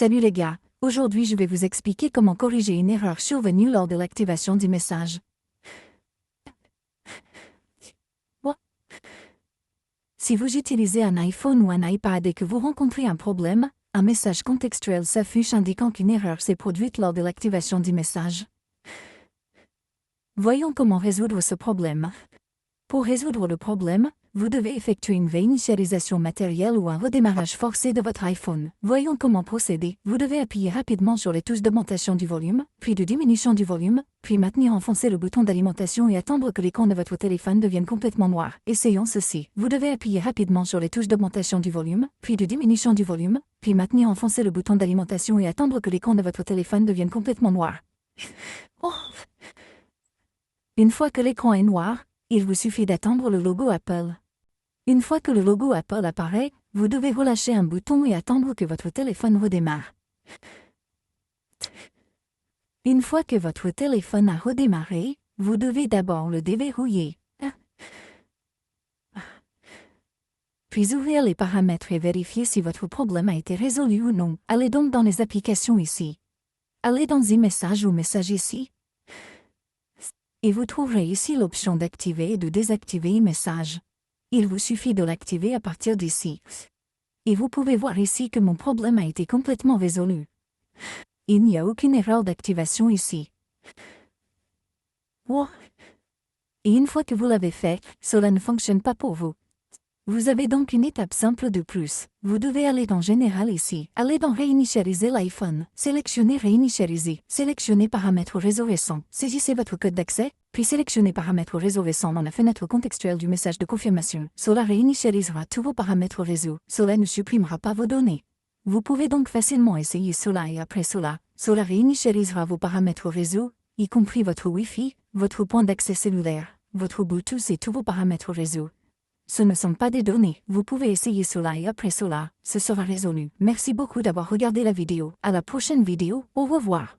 Salut les gars, aujourd'hui je vais vous expliquer comment corriger une erreur survenue lors de l'activation du message. Bon. Si vous utilisez un iPhone ou un iPad et que vous rencontrez un problème, un message contextuel s'affiche indiquant qu'une erreur s'est produite lors de l'activation du message. Voyons comment résoudre ce problème. Pour résoudre le problème, vous devez effectuer une réinitialisation matérielle ou un redémarrage forcé de votre iPhone. Voyons comment procéder. Vous devez appuyer rapidement sur les touches d'augmentation du volume, puis de diminution du volume, puis maintenir enfoncé le bouton d'alimentation et attendre que l'écran de votre téléphone devienne complètement noir. Essayons ceci. Vous devez appuyer rapidement sur les touches d'augmentation du volume, puis de diminution du volume, puis maintenir enfoncé le bouton d'alimentation et attendre que l'écran de votre téléphone devienne complètement noir. Oh. Une fois que l'écran est noir, il vous suffit d'attendre le logo Apple. Une fois que le logo Apple apparaît, vous devez relâcher un bouton et attendre que votre téléphone redémarre. Une fois que votre téléphone a redémarré, vous devez d'abord le déverrouiller. Puis ouvrir les paramètres et vérifier si votre problème a été résolu ou non. Allez donc dans les applications ici. Allez dans e-message ou message ici. Et vous trouverez ici l'option d'activer et de désactiver e-message. Il vous suffit de l'activer à partir d'ici. Et vous pouvez voir ici que mon problème a été complètement résolu. Il n'y a aucune erreur d'activation ici. Oh. Et une fois que vous l'avez fait, cela ne fonctionne pas pour vous. Vous avez donc une étape simple de plus. Vous devez aller dans Général ici. Allez dans Réinitialiser l'iPhone. Sélectionnez Réinitialiser. Sélectionnez Paramètres réseau récent. Saisissez votre code d'accès, puis sélectionnez Paramètres réseau récent dans la fenêtre contextuelle du message de confirmation. Cela réinitialisera tous vos paramètres réseau. Cela ne supprimera pas vos données. Vous pouvez donc facilement essayer cela et après cela, cela réinitialisera vos paramètres réseau, y compris votre Wi-Fi, votre point d'accès cellulaire, votre Bluetooth et tous vos paramètres réseau. Ce ne sont pas des données. Vous pouvez essayer cela et après cela, ce sera résolu. Merci beaucoup d'avoir regardé la vidéo. À la prochaine vidéo, au revoir.